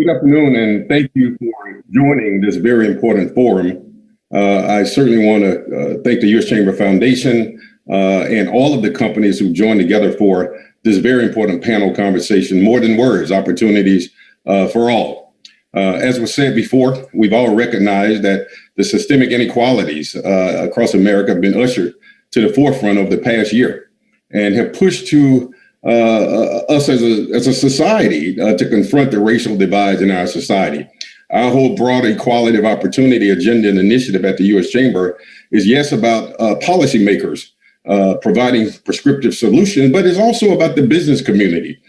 Good afternoon, and thank you for joining this very important forum. I certainly want to thank the U.S. Chamber Foundation and all of the companies who joined together for this very important panel conversation, More Than Words, Opportunities for All. As was said before, we've all recognized that the systemic inequalities across America have been ushered to the forefront over the past year and have pushed to us as a society to confront the racial divides in our society. Our whole broad equality of opportunity agenda and initiative at the U.S. Chamber is, yes, about policymakers providing prescriptive solutions, but it's also about the business community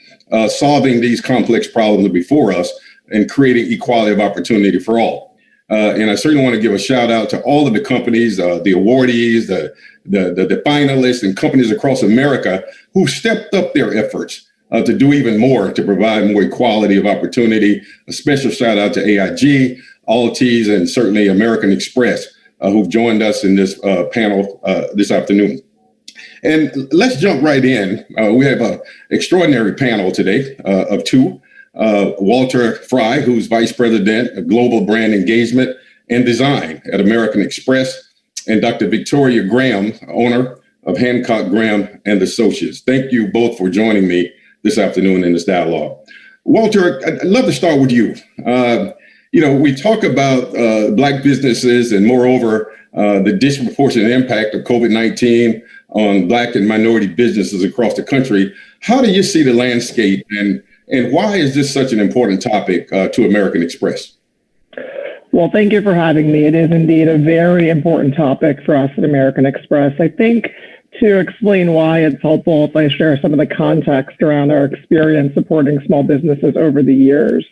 solving these complex problems before us and creating equality of opportunity for all. And I certainly want to give a shout out to all of the companies, the awardees, the finalists, and companies across America who stepped up their efforts to do even more to provide more equality of opportunity. A special shout out to AIG, Altis, and certainly American Express, who've joined us in this panel this afternoon. And let's jump right in. We have an extraordinary panel today of two. Walter Fry, who's Vice President of Global Brand Engagement and Design at American Express, and Dr. Victoria Graham, owner of Hancock Graham and Associates. Thank you both for joining me this afternoon in this dialogue. Walter, I'd love to start with you. We talk about Black businesses and moreover, the disproportionate impact of COVID-19 on Black and minority businesses across the country. How do you see the landscape and why is this such an important topic to American Express? Well, thank you for having me. It is indeed a very important topic for us at American Express. I think to explain why, it's helpful if I share some of the context around our experience supporting small businesses over the years.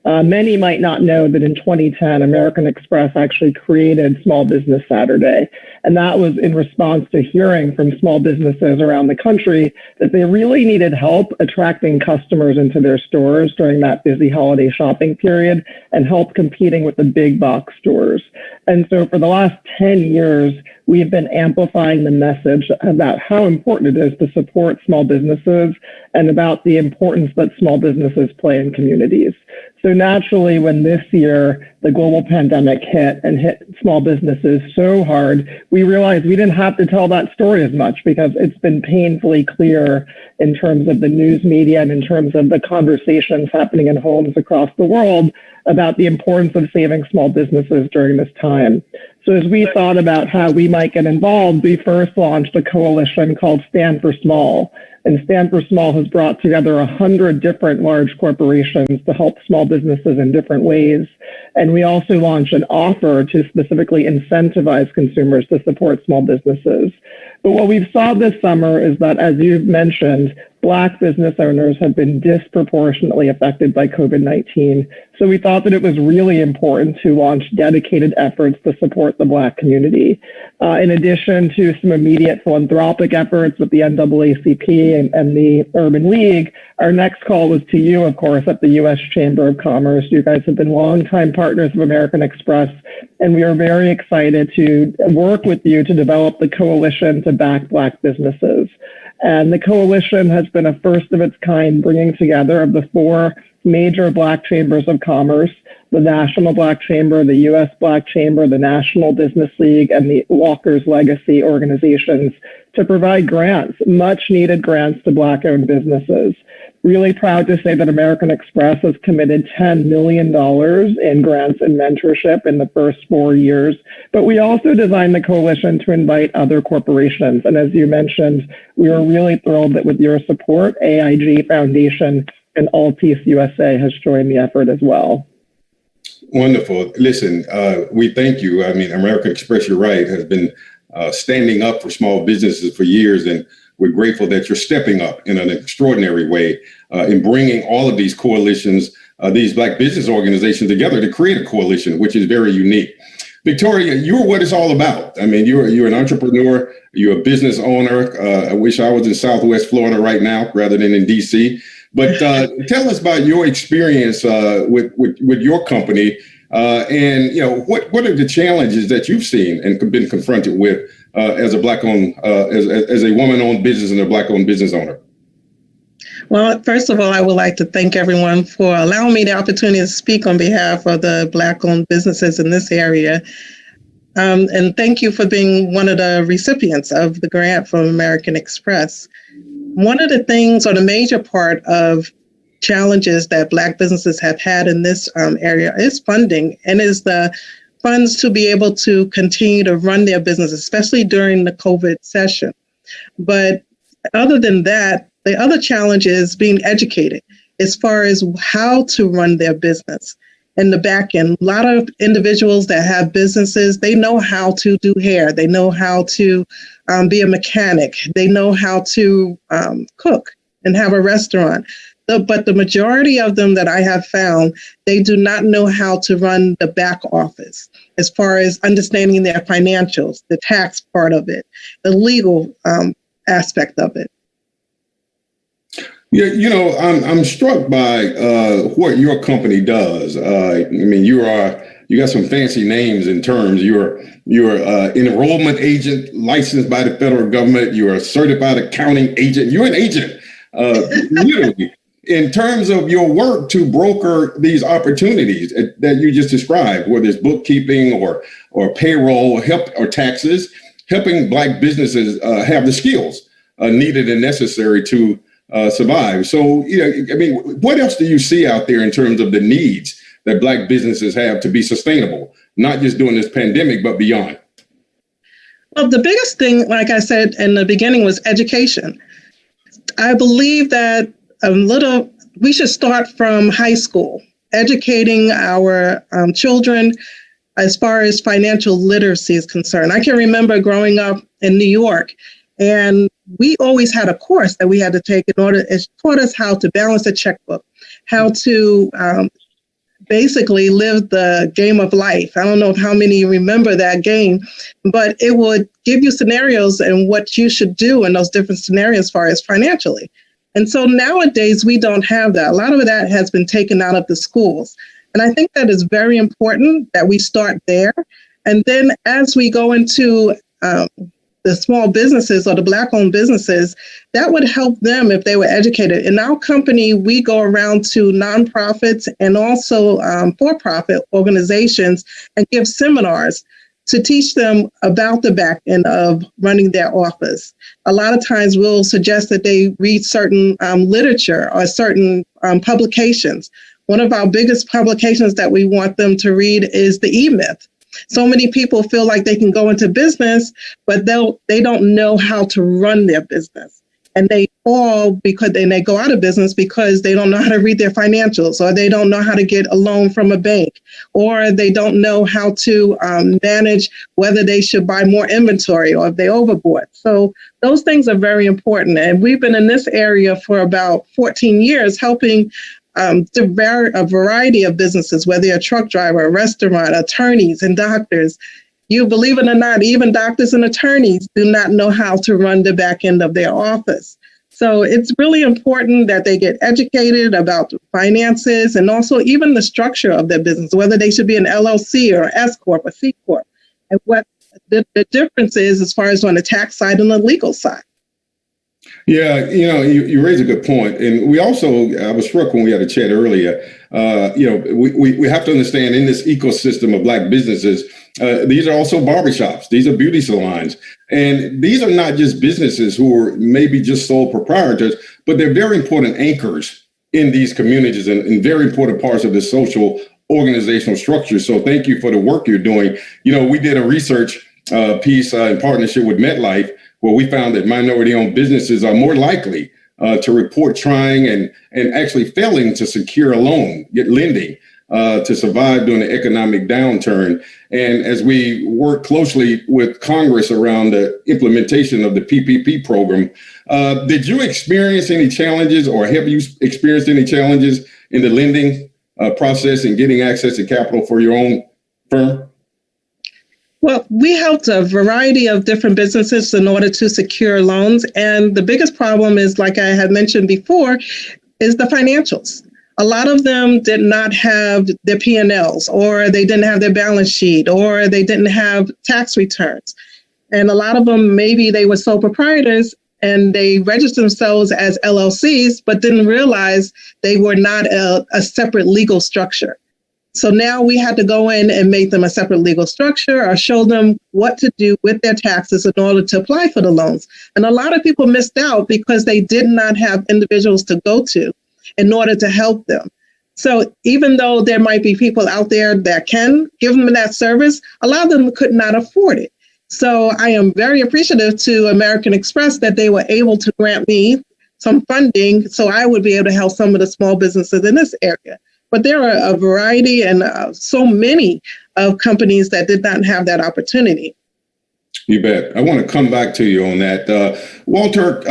Many might not know that in 2010, American Express actually created Small Business Saturday. And that was in response to hearing from small businesses around the country that they really needed help attracting customers into their stores during that busy holiday shopping period and help competing with the big box stores. And so for the last 10 years, we've been amplifying the message about how important it is to support small businesses and about the importance that small businesses play in communities. So naturally, when this year the global pandemic hit and hit small businesses so hard, we realized we didn't have to tell that story as much because it's been painfully clear in terms of the news media and in terms of the conversations happening in homes across the world about the importance of saving small businesses during this time. So as we thought about how we might get involved, we first launched a coalition called Stand for Small. And Stand for Small has brought together 100 different large corporations to help small businesses in different ways. And we also launched an offer to specifically incentivize consumers to support small businesses. But what we've saw this summer is that, as you've mentioned, Black business owners have been disproportionately affected by COVID-19. So we thought that it was really important to launch dedicated efforts to support the Black community. In addition to some immediate philanthropic efforts with the NAACP and the Urban League, our next call was to you, of course, at the U.S. Chamber of Commerce. You guys have been longtime partners of American Express, and we are very excited to work with you to develop the coalition to back Black businesses. And the coalition has been a first of its kind, bringing together of the four major Black chambers of commerce, the National Black Chamber, the U.S. Black Chamber, the National Business League, and the Walker's Legacy organizations to provide grants, much needed grants to Black-owned businesses. Really proud to say that American Express has committed $10 million in grants and mentorship in the first 4 years. But we also designed the coalition to invite other corporations. And as you mentioned, we were really thrilled that with your support, AIG Foundation and Altis USA has joined the effort as well. Wonderful. Listen, we thank you. I mean, American Express, you're right, has been standing up for small businesses for years. And we're grateful that you're stepping up in an extraordinary way in bringing all of these coalitions, these Black business organizations together to create a coalition, which is very unique. Victoria, you're what it's all about. I mean, you're an entrepreneur, you're a business owner. I wish I was in Southwest Florida right now rather than in DC. But tell us about your experience with your company and what are the challenges that you've seen and been confronted with as a Black-owned, as a woman-owned business and a Black-owned business owner? Well, first of all, I would like to thank everyone for allowing me the opportunity to speak on behalf of the Black-owned businesses in this area. And thank you for being one of the recipients of the grant from American Express. One of the things, or the major part of challenges that Black businesses have had in this area is funding, and is the funds to be able to continue to run their business, especially during the COVID session. But other than that, the other challenge is being educated as far as how to run their business. In the back end, a lot of individuals that have businesses, they know how to do hair, they know how to be a mechanic, they know how to cook and have a restaurant. But the majority of them that I have found, they do not know how to run the back office as far as understanding their financials, the tax part of it, the legal aspect of it. Yeah, I'm struck by what your company does. I mean, you got some fancy names and terms. You're an enrollment agent licensed by the federal government. You're a certified accounting agent. You're an agent, literally, in terms of your work to broker these opportunities that you just described, whether it's bookkeeping or payroll, help or taxes, helping Black businesses have the skills needed and necessary to survive. So, what else do you see out there in terms of the needs that Black businesses have to be sustainable, not just during this pandemic, but beyond? Well, the biggest thing, like I said in the beginning, was education. I believe that we should start from high school, educating our children as far as financial literacy is concerned. I can remember growing up in New York, and we always had a course that we had to take it taught us how to balance a checkbook, how to basically live the game of life. I don't know how many remember that game, but it would give you scenarios and what you should do in those different scenarios as far as financially. And so nowadays we don't have that. A lot of that has been taken out of the schools. And I think that is very important that we start there. And then as we go into the small businesses or the Black-owned businesses, that would help them if they were educated. In our company, we go around to nonprofits and also for-profit organizations and give seminars to teach them about the back end of running their office. A lot of times we'll suggest that they read certain literature or certain publications. One of our biggest publications that we want them to read is the E-Myth. So many people feel like they can go into business, but they don't know how to run their business. And they fall because they go out of business because they don't know how to read their financials, or they don't know how to get a loan from a bank, or they don't know how to manage whether they should buy more inventory or if they overbought. So those things are very important. And we've been in this area for about 14 years helping a variety of businesses, whether you're a truck driver, a restaurant, attorneys, and doctors. You believe it or not, even doctors and attorneys do not know how to run the back end of their office. So it's really important that they get educated about finances and also even the structure of their business, whether they should be an LLC or S Corp or C Corp, and what the difference is as far as on the tax side and the legal side. Yeah, you raise a good point. And we also, I was struck when we had a chat earlier, we have to understand in this ecosystem of Black businesses, these are also barbershops. These are beauty salons. And these are not just businesses who are maybe just sole proprietors, but they're very important anchors in these communities and very important parts of the social organizational structure. So thank you for the work you're doing. We did a research piece in partnership with MetLife, where we found that minority-owned businesses are more likely to report trying and actually failing to secure a loan, get lending to survive during the economic downturn. And as we work closely with Congress around the implementation of the PPP program, did you experience any challenges, or have you experienced any challenges in the lending process and getting access to capital for your own firm? Well, we helped a variety of different businesses in order to secure loans. And the biggest problem is, like I had mentioned before, is the financials. A lot of them did not have their P&Ls, or they didn't have their balance sheet, or they didn't have tax returns. And a lot of them, maybe they were sole proprietors and they registered themselves as LLCs, but didn't realize they were not a separate legal structure. So now we had to go in and make them a separate legal structure or show them what to do with their taxes in order to apply for the loans. And a lot of people missed out because they did not have individuals to go to in order to help them. So even though there might be people out there that can give them that service, a lot of them could not afford it. So I am very appreciative to American Express that they were able to grant me some funding so I would be able to help some of the small businesses in this area. But there are a variety and so many of companies that did not have that opportunity. You bet. I want to come back to you on that. Walter,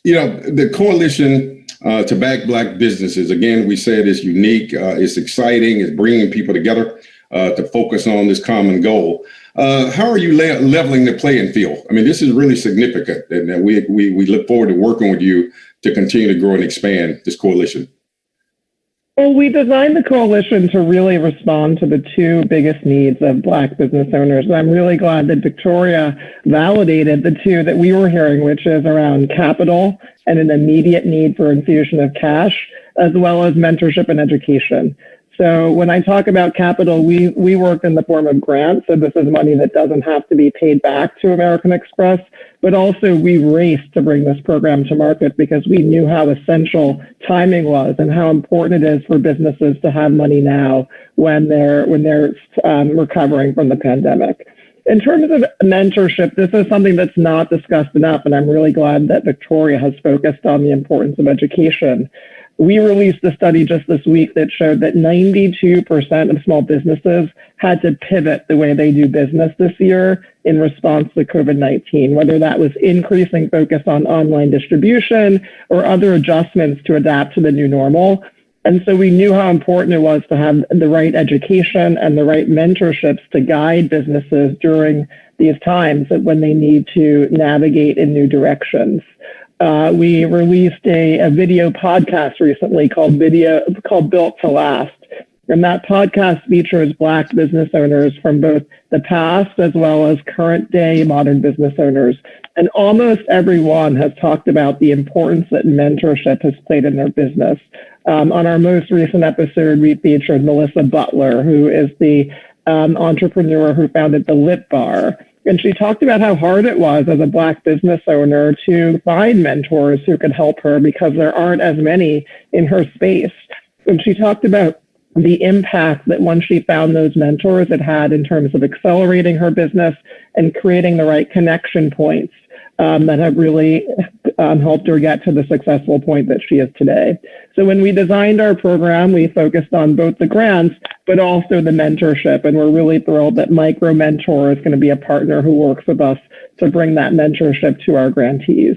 the coalition to back Black businesses, again, we said is unique, it's exciting, it's bringing people together to focus on this common goal. How are you leveling the playing field? I mean, this is really significant, and we look forward to working with you to continue to grow and expand this coalition. Well, we designed the coalition to really respond to the two biggest needs of Black business owners. And I'm really glad that Victoria validated the two that we were hearing, which is around capital and an immediate need for infusion of cash, as well as mentorship and education. So when I talk about capital, we work in the form of grants. So this is money that doesn't have to be paid back to American Express, but also we raced to bring this program to market because we knew how essential timing was and how important it is for businesses to have money now when they're recovering from the pandemic. In terms of mentorship, this is something that's not discussed enough, and I'm really glad that Victoria has focused on the importance of education. We released a study just this week that showed that 92% of small businesses had to pivot the way they do business this year in response to COVID-19, whether that was increasing focus on online distribution or other adjustments to adapt to the new normal. And so we knew how important it was to have the right education and the right mentorships to guide businesses during these times when they need to navigate in new directions. We released a video podcast recently called Built to Last. And that podcast features Black business owners from both the past as well as current day modern business owners. And almost everyone has talked about the importance that mentorship has played in their business. On our most recent episode, we featured Melissa Butler, who is the entrepreneur who founded the Lip Bar. And she talked about how hard it was as a Black business owner to find mentors who could help her because there aren't as many in her space. And she talked about the impact that once she found those mentors, it had in terms of accelerating her business and creating the right connection points that have really helped her get to the successful point that she is today. So when we designed our program, we focused on both the grants, but also the mentorship. And we're really thrilled that Micro Mentor is going to be a partner who works with us to bring that mentorship to our grantees.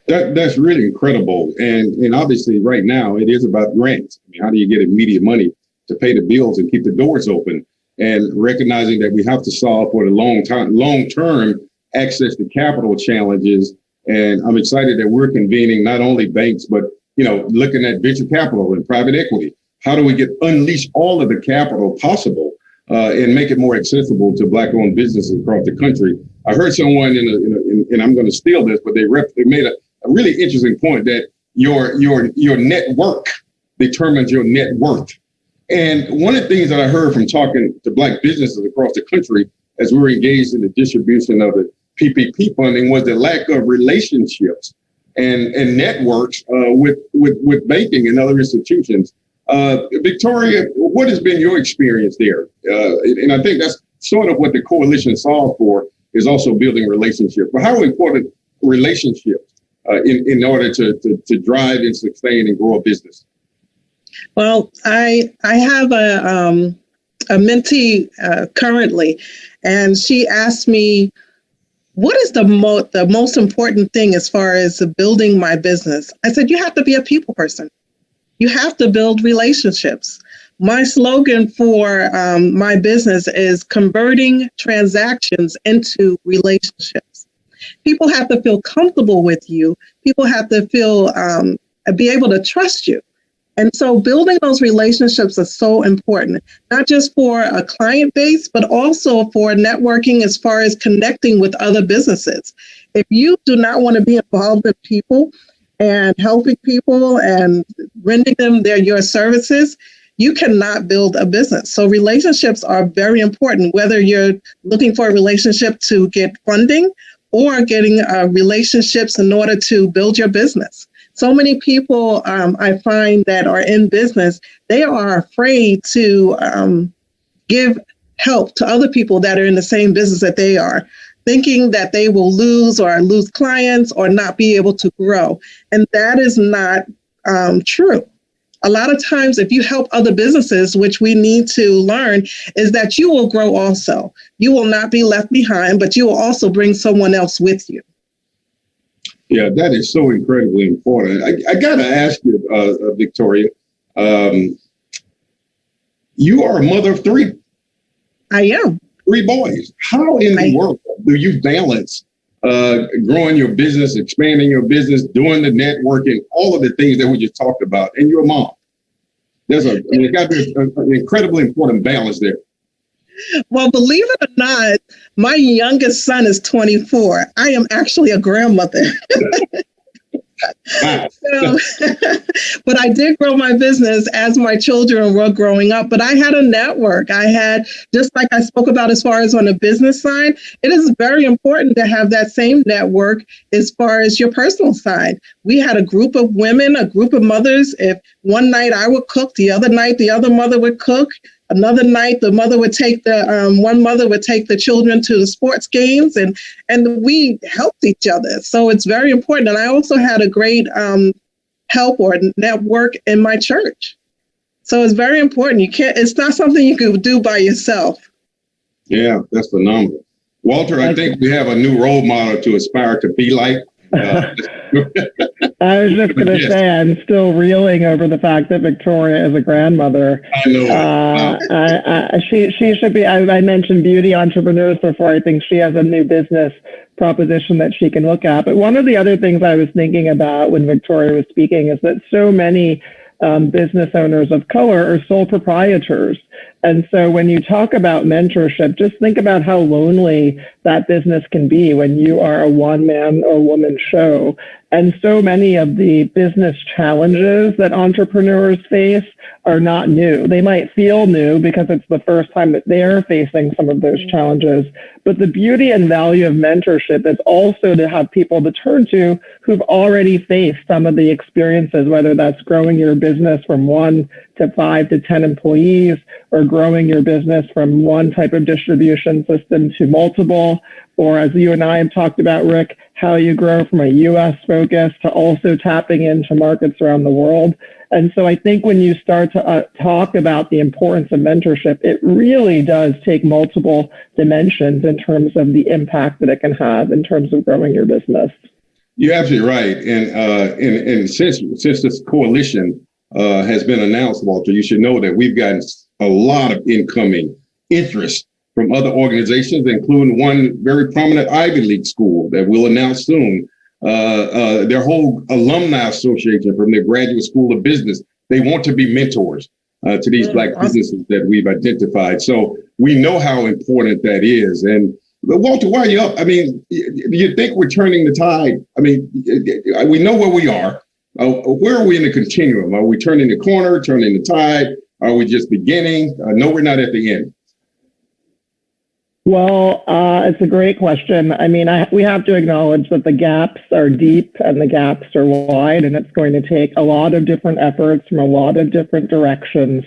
That's really incredible. And obviously right now it is about grants. I mean, how do you get immediate money to pay the bills and keep the doors open? And recognizing that we have to solve for the long-term access to capital challenges. And I'm excited that we're convening not only banks, but looking at venture capital and private equity. How do we unleash all of the capital possible and make it more accessible to Black-owned businesses across the country? I heard someone and I'm going to steal this, but they made a really interesting point that your network determines your net worth. And one of the things that I heard from talking to Black businesses across the country as we were engaged in the distribution of the PPP funding was the lack of relationships and networks with banking and other institutions. Victoria, what has been your experience there? And I think that's sort of what the coalition solved for, is also building relationships. But how important relationships in order to drive and sustain and grow a business? Well, I have a mentee currently, and she asked me, what is the most important thing as far as building my business? I said, you have to be a people person. You have to build relationships. My slogan for my business is converting transactions into relationships. People have to feel comfortable with you. People have to be able to trust you. And so building those relationships is so important, not just for a client base, but also for networking as far as connecting with other businesses. If you do not want to be involved in people and helping people and rendering them your services, you cannot build a business. So relationships are very important, whether you're looking for a relationship to get funding or getting relationships in order to build your business. So many people I find that are in business, they are afraid to give help to other people that are in the same business that they are, thinking that they will lose clients or not be able to grow. And that is not true. A lot of times, if you help other businesses, which we need to learn, is that you will grow also. You will not be left behind, but you will also bring someone else with you. Yeah, that is so incredibly important. I got to ask you, Victoria, you are a mother of three. I am. 3 boys. How in the world do you balance growing your business, expanding your business, doing the networking, all of the things that we just talked about, and you're a mom? There's got to be an incredibly important balance there. Well, believe it or not, my youngest son is 24. I am actually a grandmother. So, but I did grow my business as my children were growing up. But I had a network. I had, just like I spoke about as far as on the business side, it is very important to have that same network as far as your personal side. We had a group of women, a group of mothers. If one night I would cook, the other night the other mother would cook. Another night, the mother would take one mother would take the children to the sports games, and we helped each other. So it's very important. And I also had a great help or network in my church. So it's very important. It's not something you can do by yourself. Yeah, that's phenomenal. Walter, I think we have a new role model to aspire to be like. I was just going to say, I'm still reeling over the fact that Victoria is a grandmother. I know. She should be. I mentioned beauty entrepreneurs before. I think she has a new business proposition that she can look at. But one of the other things I was thinking about when Victoria was speaking is that so many business owners of color are sole proprietors. And so when you talk about mentorship, just think about how lonely that business can be when you are a one-man or woman show. And so many of the business challenges that entrepreneurs face are not new. They might feel new because it's the first time that they're facing some of those challenges. But the beauty and value of mentorship is also to have people to turn to who've already faced some of the experiences, whether that's growing your business from 1 to 5 to 10 employees, or growing your business from one type of distribution system to multiple, or as you and I have talked about, Rick, how you grow from a U.S. focus to also tapping into markets around the world. And so I think when you start to talk about the importance of mentorship, it really does take multiple dimensions in terms of the impact that it can have in terms of growing your business. You're absolutely right. And since this coalition has been announced, Walter, you should know that we've gotten a lot of incoming interest from other organizations, including one very prominent Ivy League school that we'll announce soon. Their whole alumni association from their graduate school of business, they want to be mentors to these Black businesses that we've identified. So we know how important that is. And Walter, why are you up? I mean, you think we're turning the tide? I mean, we know where we are. Where are we in the continuum? Are we turning the corner, turning the tide? Are we just beginning? No, we're not at the end. Well, it's a great question. I mean, we have to acknowledge that the gaps are deep and the gaps are wide, and it's going to take a lot of different efforts from a lot of different directions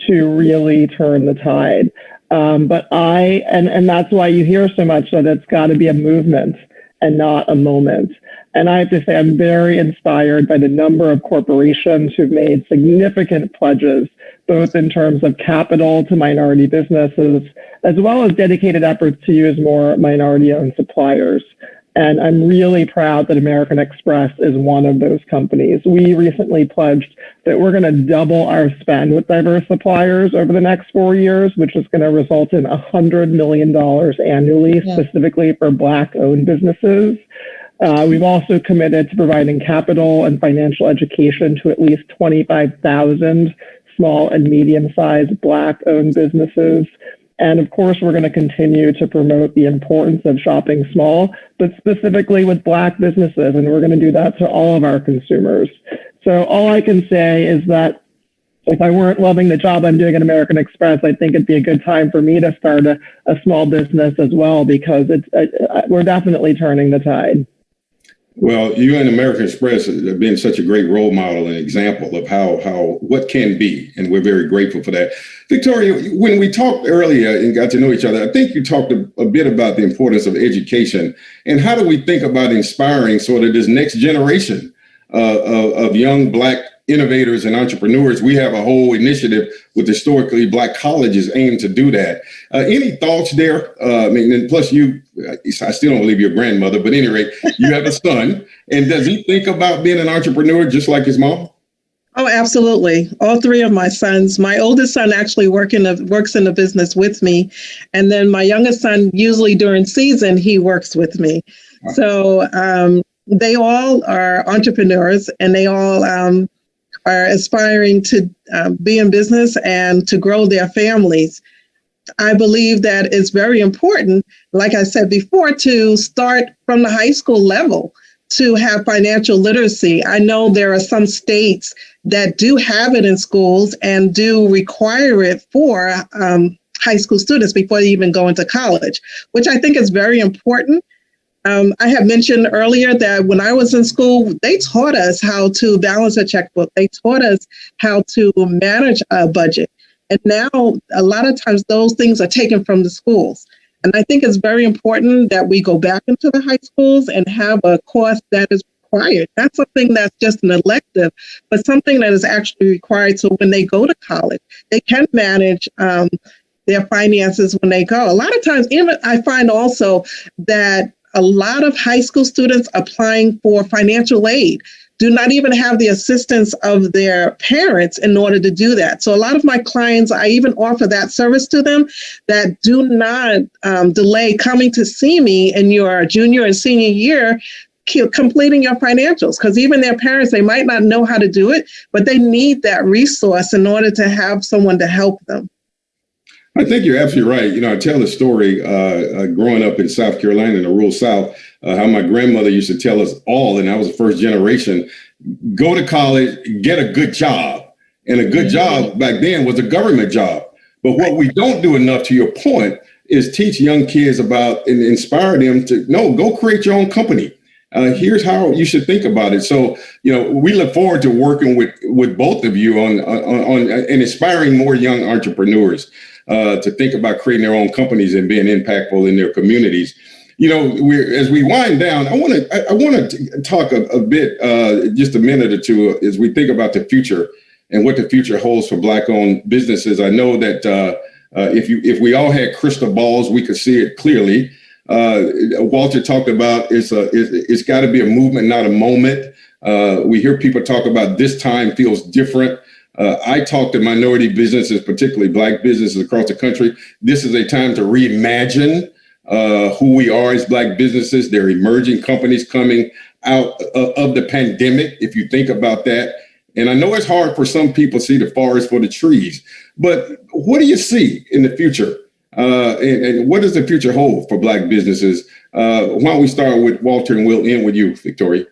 to really turn the tide. But that's why you hear so much that it's got to be a movement and not a moment. And I have to say, I'm very inspired by the number of corporations who've made significant pledges, both in terms of capital to minority businesses, as well as dedicated efforts to use more minority-owned suppliers. And I'm really proud that American Express is one of those companies. We recently pledged that we're going to double our spend with diverse suppliers over the next 4 years, which is going to result in $100 million annually, specifically for Black-owned businesses. We've also committed to providing capital and financial education to at least 25,000 small and medium-sized Black-owned businesses. And of course, we're going to continue to promote the importance of shopping small, but specifically with Black businesses. And we're going to do that to all of our consumers. So all I can say is that if I weren't loving the job I'm doing at American Express, I think it'd be a good time for me to start a small business as well, because we're definitely turning the tide. Well, you and American Express have been such a great role model and example of how what can be, and we're very grateful for that. Victoria, when we talked earlier and got to know each other, I think you talked a bit about the importance of education and how do we think about inspiring sort of this next generation of young Black innovators and entrepreneurs. We have a whole initiative with historically Black colleges aimed to do that. Any thoughts there? I mean, and plus I still don't believe you're a grandmother, but at any rate, you have a son. And does he think about being an entrepreneur just like his mom? Oh, absolutely. All three of my sons. My oldest son actually works in the business with me. And then my youngest son, usually during season, he works with me. Wow. So they all are entrepreneurs, and they all are aspiring to be in business and to grow their families. I believe that it's very important, like I said before, to start from the high school level to have financial literacy. I know there are some states that do have it in schools and do require it for high school students before they even go into college, which I think is very important. I have mentioned earlier that when I was in school, they taught us how to balance a checkbook. They taught us how to manage a budget. And now a lot of times those things are taken from the schools. And I think it's very important that we go back into the high schools and have a course that is required. Not something that's just an elective, but something that is actually required. So when they go to college, they can manage their finances when they go. A lot of times, even I find also that a lot of high school students applying for financial aid do not even have the assistance of their parents in order to do that. So a lot of my clients, I even offer that service to them, that do not delay coming to see me in your junior and senior year, completing your financials, because even their parents, they might not know how to do it, but they need that resource in order to have someone to help them. I think you're absolutely right. You know, I tell the story growing up in South Carolina, in the rural South, how my grandmother used to tell us all, and I was the first generation, go to college, get a good job. And a good job back then was a government job. But what we don't do enough, to your point, is teach young kids about and inspire them to, no, go create your own company. Here's how you should think about it. So, you know, we look forward to working with both of you on and inspiring more young entrepreneurs to think about creating their own companies and being impactful in their communities. You know, as we wind down, I want to talk a bit, just a minute or two, as we think about the future and what the future holds for Black-owned businesses. I know that if we all had crystal balls, we could see it clearly. Walter talked about it's got to be a movement, not a moment. We hear people talk about this time feels different. I talk to minority businesses, particularly Black businesses across the country. This is a time to reimagine who we are as Black businesses. There are emerging companies coming out of the pandemic, if you think about that. And I know it's hard for some people to see the forest for the trees, but what do you see in the future? And what does the future hold for Black businesses? Why don't we start with Walter and we'll end with you, Victoria?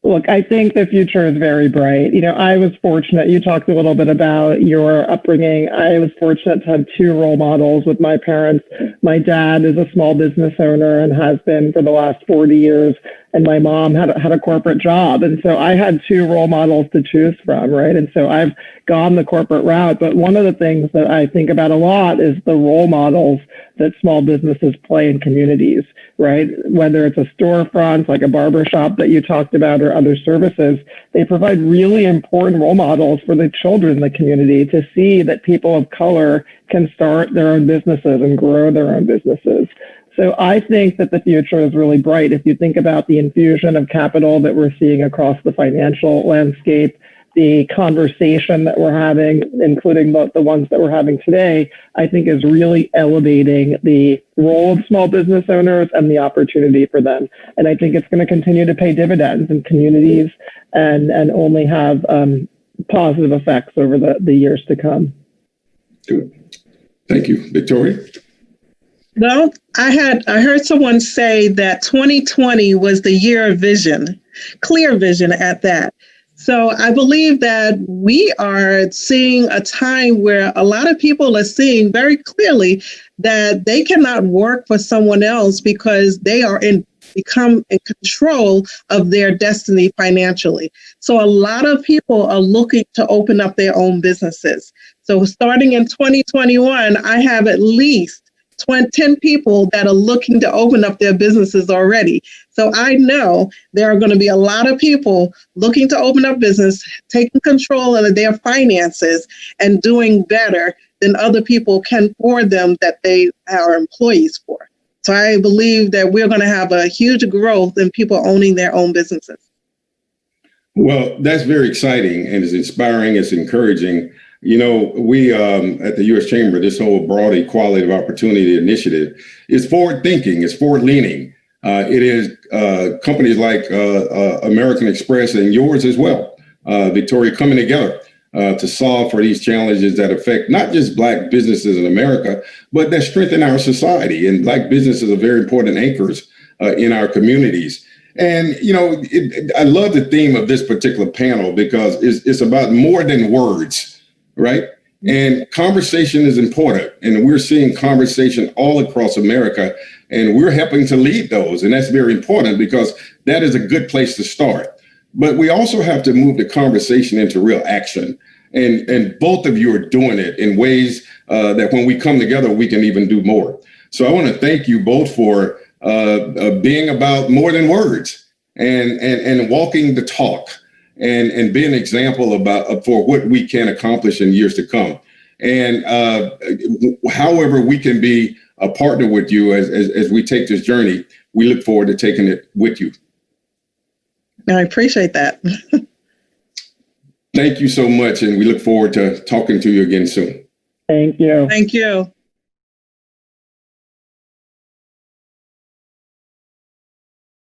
Look, I think the future is very bright. You know, I was fortunate. You talked a little bit about your upbringing. I was fortunate to have two role models with my parents. My dad is a small business owner and has been for the last 40 years. And my mom had a corporate job. And so I had two role models to choose from, right? And so I've gone the corporate route. But one of the things that I think about a lot is the role models that small businesses play in communities, right? Whether it's a storefront, like a barbershop that you talked about, or other services, they provide really important role models for the children in the community to see that people of color can start their own businesses and grow their own businesses. So I think that the future is really bright. If you think about the infusion of capital that we're seeing across the financial landscape, the conversation that we're having, including the ones that we're having today, I think is really elevating the role of small business owners and the opportunity for them. And I think it's going to continue to pay dividends in communities and only have positive effects over the years to come. Thank you. Victoria? Well, I heard someone say that 2020 was the year of vision, clear vision at that. So I believe that we are seeing a time where a lot of people are seeing very clearly that they cannot work for someone else because they are become in control of their destiny financially. So a lot of people are looking to open up their own businesses. So starting in 2021, I have at least 10 people that are looking to open up their businesses already. So I know there are going to be a lot of people looking to open up business, taking control of their finances and doing better than other people can for them that they are employees for. So I believe that we're going to have a huge growth in people owning their own businesses. Well, that's very exciting and it's inspiring, it's encouraging. You know, we at the U.S. Chamber, this whole broad equality of opportunity initiative is forward thinking, it's forward leaning. It is companies like American Express and yours as well, Victoria, coming together to solve for these challenges that affect not just Black businesses in America, but that strengthen our society. And Black businesses are very important anchors in our communities. And, you know, I love the theme of this particular panel because it's about more than words. Right. And conversation is important. And we're seeing conversation all across America and we're helping to lead those. And that's very important because that is a good place to start. But we also have to move the conversation into real action. And both of you are doing it in ways that when we come together, we can even do more. So I want to thank you both for being about more than words and walking the talk. And be an example for what we can accomplish in years to come. And however we can be a partner with you as we take this journey, we look forward to taking it with you. I appreciate that. Thank you so much. And we look forward to talking to you again soon. Thank you. Thank you.